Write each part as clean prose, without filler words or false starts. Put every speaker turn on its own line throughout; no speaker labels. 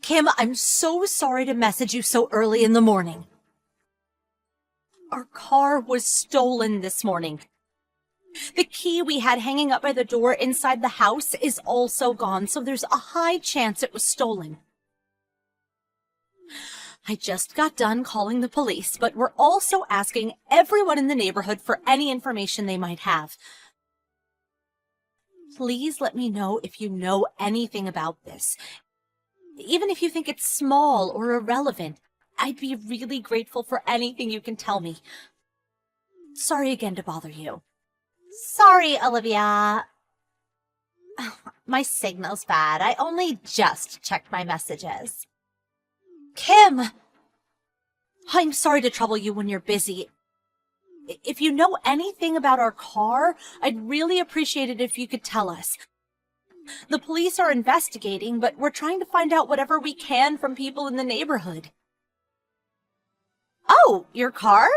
Kim, I'm so sorry to message you so early in the morning. Our car was stolen this morning. The key we had hanging up by the door inside the house is also gone, so there's a high chance it was stolen. I just got done calling the police, but we're also asking everyone in the neighborhood for any information they might have. Please let me know if you know anything about this. Even if you think it's small or irrelevant, I'd be really grateful for anything you can tell me. Sorry again to bother you. Sorry, Olivia. My signal's bad. I only just checked my messages. Kim! I'm sorry to trouble you when you're busy. If you know anything about our car, I'd really appreciate it if you could tell us. The police are investigating, but we're trying to find out whatever we can from people in the neighborhood. Oh, your car?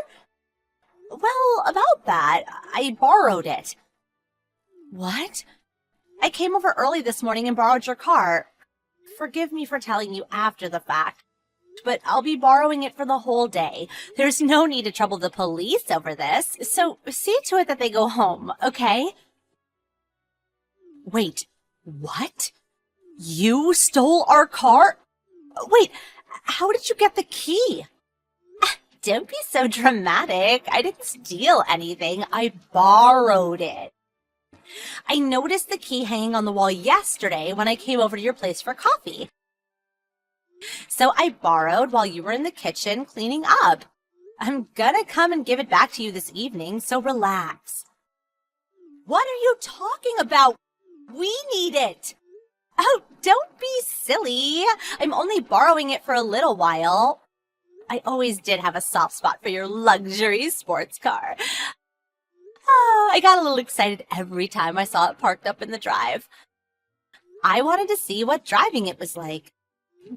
Well, about that, I borrowed it. What? I came over early this morning and borrowed your car. Forgive me for telling you after the fact, but I'll be borrowing it for the whole day. There's no need to trouble the police over this, so see to it that they go home, okay? Wait, what? You stole our car? Wait, how did you get the key? Don't be so dramatic. I didn't steal anything. I borrowed it. I noticed the key hanging on the wall yesterday when I came over to your place for coffee. So I borrowed while you were in the kitchen cleaning up. I'm gonna come and give it back to you this evening, so relax. What are you talking about? We need it. Oh, don't be silly. I'm only borrowing it for a little while. I always did have a soft spot for your luxury sports car. I got a little excited every time I saw it parked up in the drive. I wanted to see what driving it was like.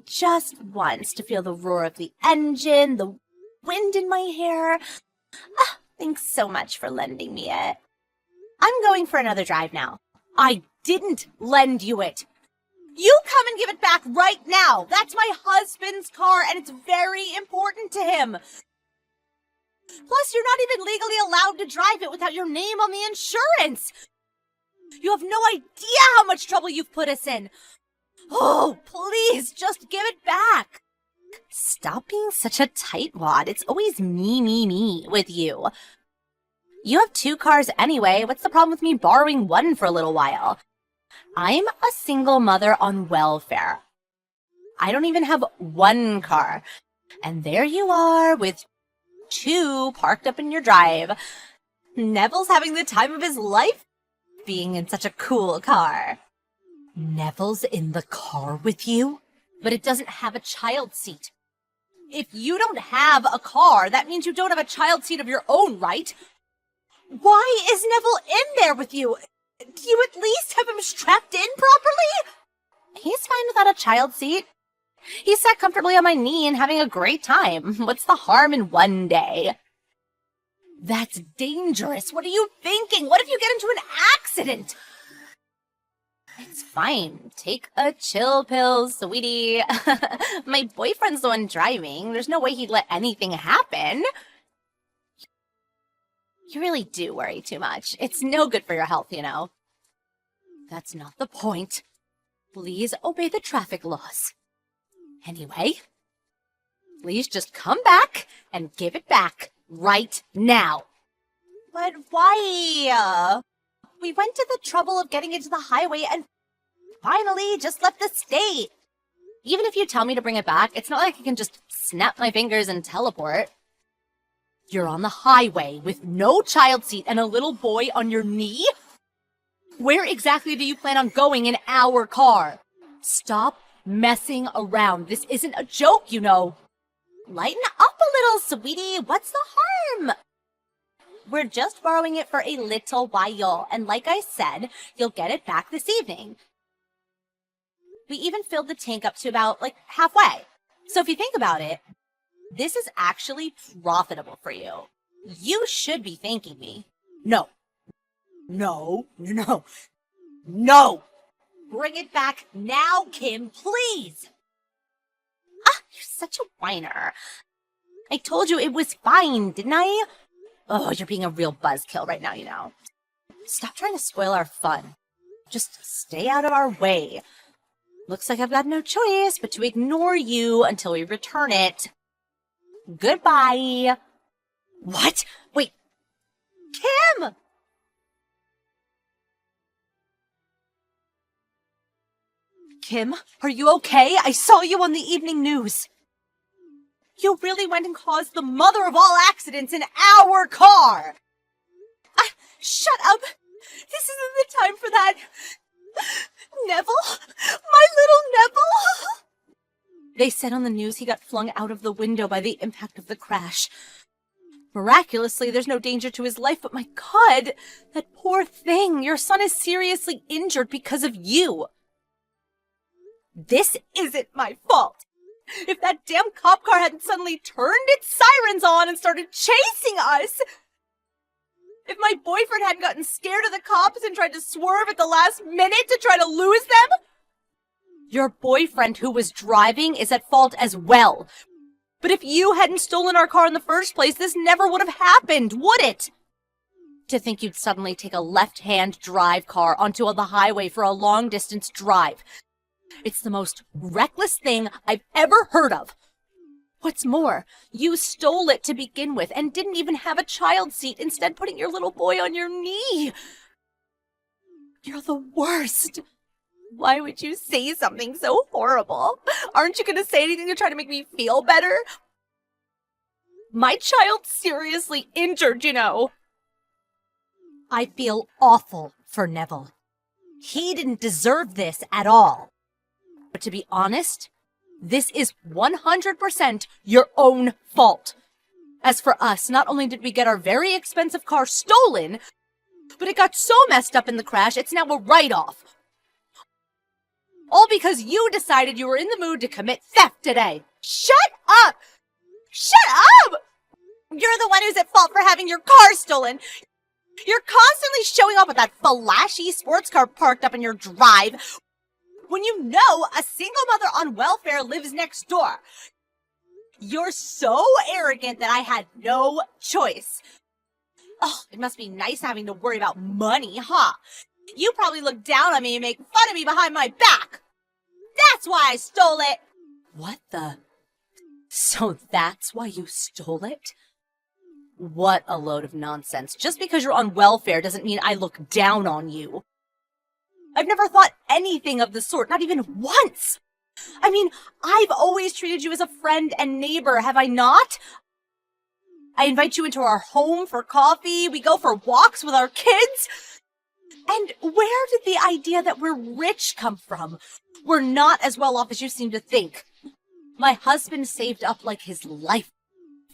Just once to feel the roar of the engine, the wind in my hair. Thanks so much for lending me it. I'm going for another drive now. I didn't lend you it. You come and give it back right now. That's my husband's car, and it's very important to him. Plus, you're not even legally allowed to drive it without your name on the insurance. You have no idea how much trouble you've put us in. Oh, please, just give it back. Stop being such a tightwad. It's always me with you. You have 2 cars anyway. What's the problem with me borrowing one for a little while? I'm a single mother on welfare. I don't even have 1 car. And there you are with 2 parked up in your drive. Neville's having the time of his life being in such a cool car. Neville's in the car with you? But it doesn't have a child seat. If you don't have a car, that means you don't have a child seat of your own, right? Why is Neville in there with you? Do you at least have him strapped in properly? He's fine without a child seat. He's sat comfortably on my knee and having a great time. What's the harm in one day? That's dangerous. What are you thinking? What if you get into an accident? It's fine. Take a chill pill, sweetie. My boyfriend's the one driving. There's no way he'd let anything happen. You really do worry too much. It's no good for your health, you know. That's not the point. Please obey the traffic laws. Anyway, please just come back and give it back right now. But why? We went to the trouble of getting into the highway and finally just left the state. Even if you tell me to bring it back, it's not like I can just snap my fingers and teleport. You're on the highway with no child seat and a little boy on your knee? Where exactly do you plan on going in our car? Stop messing around. This isn't a joke, you know. Lighten up a little, sweetie. What's the harm? We're just borrowing it for a little while, and like I said, you'll get it back this evening. We even filled the tank up to about, halfway. So if you think about it, this is actually profitable for you. You should be thanking me. No. Bring it back now, Kim, please. such a whiner. I told you it was fine, didn't I? Oh, you're being a real buzzkill right now, you know. Stop trying to spoil our fun. Just stay out of our way. Looks like I've got no choice but to ignore you until we return it. Goodbye. What? Wait. Kim! Kim, are you okay? I saw you on the evening news. You really went and caused the mother of all accidents in our car! Shut up! This isn't the time for that! Neville? My little Neville? They said on the news he got flung out of the window by the impact of the crash. Miraculously, there's no danger to his life, but my God, that poor thing, your son is seriously injured because of you. This isn't my fault. If that damn cop car hadn't suddenly turned its sirens on and started chasing us, if my boyfriend hadn't gotten scared of the cops and tried to swerve at the last minute to try to lose them, your boyfriend who was driving is at fault as well. But if you hadn't stolen our car in the first place, this never would have happened, would it? To think you'd suddenly take a left-hand drive car onto the highway for a long-distance drive. It's the most reckless thing I've ever heard of. What's more, you stole it to begin with and didn't even have a child seat, instead putting your little boy on your knee. You're the worst. Why would you say something so horrible? Aren't you going to say anything to try to make me feel better? My child's seriously injured, you know. I feel awful for Neville. He didn't deserve this at all. But to be honest, this is 100% your own fault. As for us, not only did we get our very expensive car stolen, but it got so messed up in the crash, it's now a write-off. All because you decided you were in the mood to commit theft today. Shut up! Shut up! You're the one who's at fault for having your car stolen. You're constantly showing up with that flashy sports car parked up in your drive when you know a single mother on welfare lives next door. You're so arrogant that I had no choice. Oh, it must be nice having to worry about money, huh? You probably look down on me and make fun of me behind my back. That's why I stole it. What the? So that's why you stole it? What a load of nonsense. Just because you're on welfare doesn't mean I look down on you. I've never thought anything of the sort, not even once. I mean, I've always treated you as a friend and neighbor, have I not? I invite you into our home for coffee, we go for walks with our kids. And where did the idea that we're rich come from? We're not as well off as you seem to think. My husband saved up like his life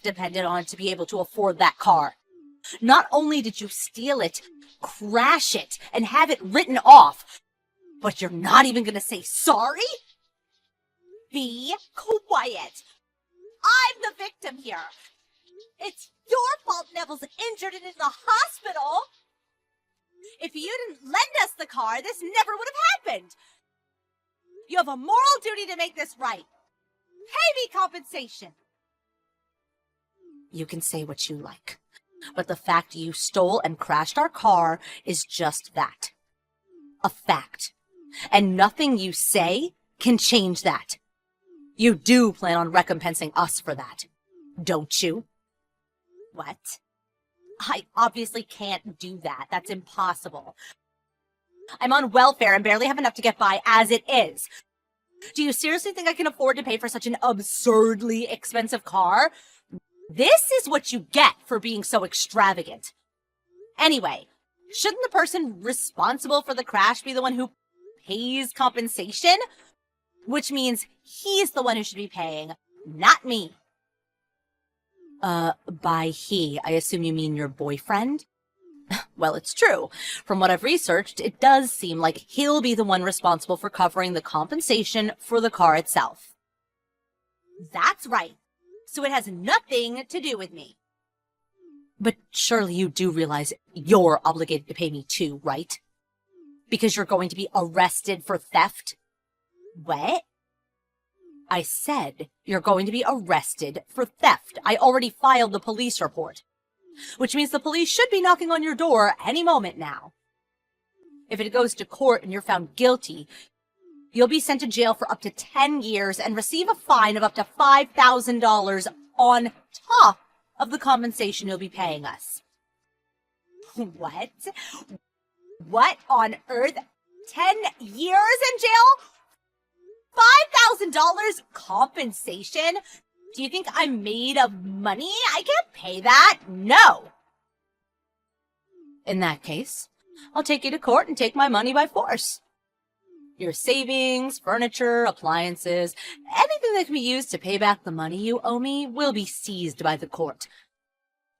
depended on it to be able to afford that car. Not only did you steal it, crash it, and have it written off, but you're not even going to say sorry? Be quiet. I'm the victim here. It's your fault Neville's injured and in the hospital. If you didn't lend us the car, this never would have happened. You have a moral duty to make this right. Pay me compensation. You can say what you like, but the fact you stole and crashed our car is just that. A fact. And nothing you say can change that. You do plan on recompensing us for that, don't you? What? I obviously can't do that. That's impossible. I'm on welfare and barely have enough to get by as it is. Do you seriously think I can afford to pay for such an absurdly expensive car? This is what you get for being so extravagant. Anyway, shouldn't the person responsible for the crash be the one who pays compensation? Which means he's the one who should be paying, not me. By he, I assume you mean your boyfriend? Well, it's true. From what I've researched, it does seem like he'll be the one responsible for covering the compensation for the car itself. That's right. So it has nothing to do with me. But surely you do realize you're obligated to pay me too, right? Because you're going to be arrested for theft? What? I said you're going to be arrested for theft. I already filed the police report, which means the police should be knocking on your door any moment now. If it goes to court and you're found guilty, you'll be sent to jail for up to 10 years and receive a fine of up to $5,000 on top of the compensation you'll be paying us. What? What on earth? 10 years in jail? $5,000 compensation? Do you think I'm made of money? I can't pay that. No. In that case, I'll take you to court and take my money by force. Your savings, furniture, appliances, anything that can be used to pay back the money you owe me will be seized by the court.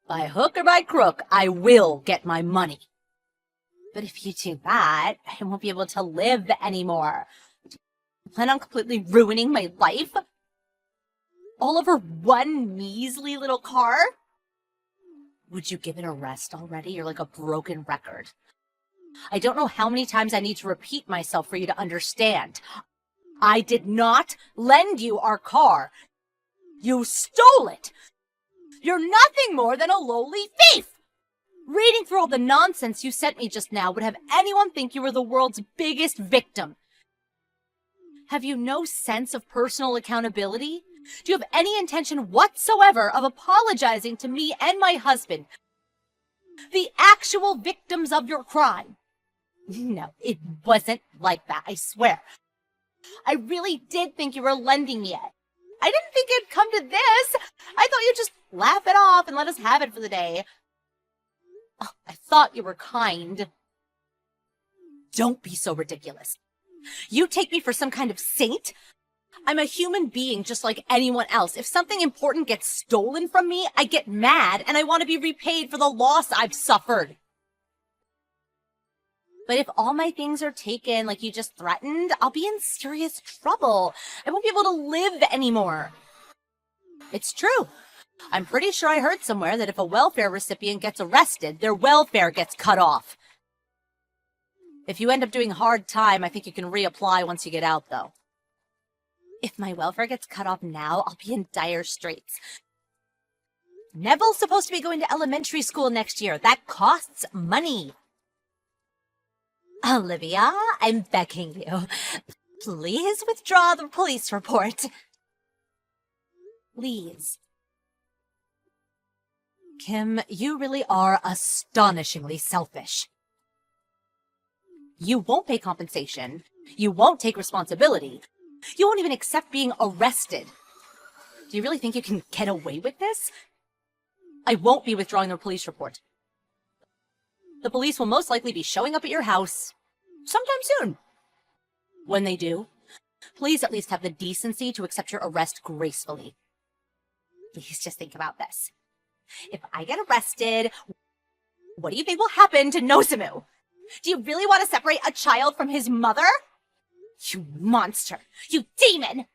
By hook or by crook, I will get my money. But if you do that, I won't be able to live anymore. You plan on completely ruining my life? All over one measly little car? Would you give it a rest already? You're like a broken record. I don't know how many times I need to repeat myself for you to understand. I did not lend you our car. You stole it. You're nothing more than a lowly thief. Reading through all the nonsense you sent me just now would have anyone think you were the world's biggest victim. Have you no sense of personal accountability? Do you have any intention whatsoever of apologizing to me and my husband, the actual victims of your crime? No, it wasn't like that, I swear. I really did think you were lending me it. I didn't think it'd come to this. I thought you'd just laugh it off and let us have it for the day. Oh, I thought you were kind. Don't be so ridiculous. You take me for some kind of saint? I'm a human being just like anyone else. If something important gets stolen from me, I get mad and I want to be repaid for the loss I've suffered. But if all my things are taken like you just threatened, I'll be in serious trouble. I won't be able to live anymore. It's true. I'm pretty sure I heard somewhere that if a welfare recipient gets arrested, their welfare gets cut off. If you end up doing hard time, I think you can reapply once you get out, though. If my welfare gets cut off now, I'll be in dire straits. Neville's supposed to be going to elementary school next year. That costs money. Olivia, I'm begging you. Please withdraw the police report. Please. Kim, you really are astonishingly selfish. You won't pay compensation. You won't take responsibility. You won't even accept being arrested. Do you really think you can get away with this? I won't be withdrawing the police report. The police will most likely be showing up at your house sometime soon. When they do, please at least have the decency to accept your arrest gracefully. Please just think about this. If I get arrested, what do you think will happen to Nozomu? Do you really want to separate a child from his mother? You monster! You demon!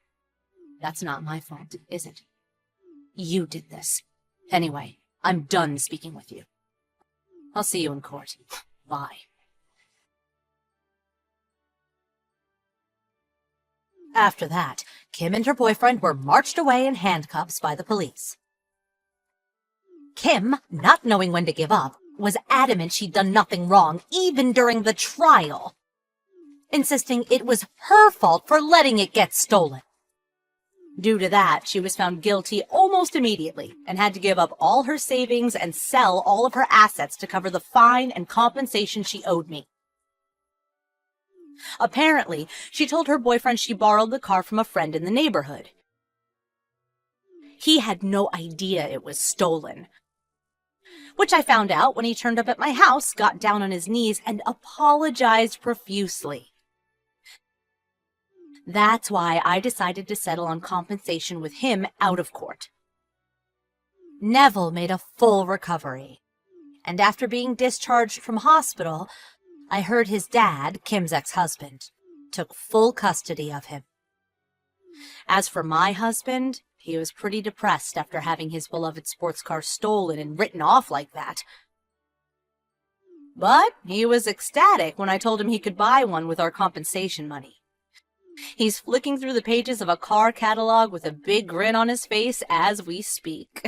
That's not my fault, is it? You did this. Anyway, I'm done speaking with you. I'll see you in court. Bye. After that, Kim and her boyfriend were marched away in handcuffs by the police. Kim, not knowing when to give up, was adamant she'd done nothing wrong, even during the trial, insisting it was her fault for letting it get stolen. Due to that, she was found guilty almost immediately and had to give up all her savings and sell all of her assets to cover the fine and compensation she owed me. Apparently, she told her boyfriend she borrowed the car from a friend in the neighborhood. He had no idea it was stolen, which I found out when he turned up at my house, got down on his knees, and apologized profusely. That's why I decided to settle on compensation with him out of court. Neville made a full recovery, and after being discharged from hospital, I heard his dad, Kim's ex-husband, took full custody of him. As for my husband, he was pretty depressed after having his beloved sports car stolen and written off like that. But he was ecstatic when I told him he could buy one with our compensation money. He's flicking through the pages of a car catalog with a big grin on his face as we speak.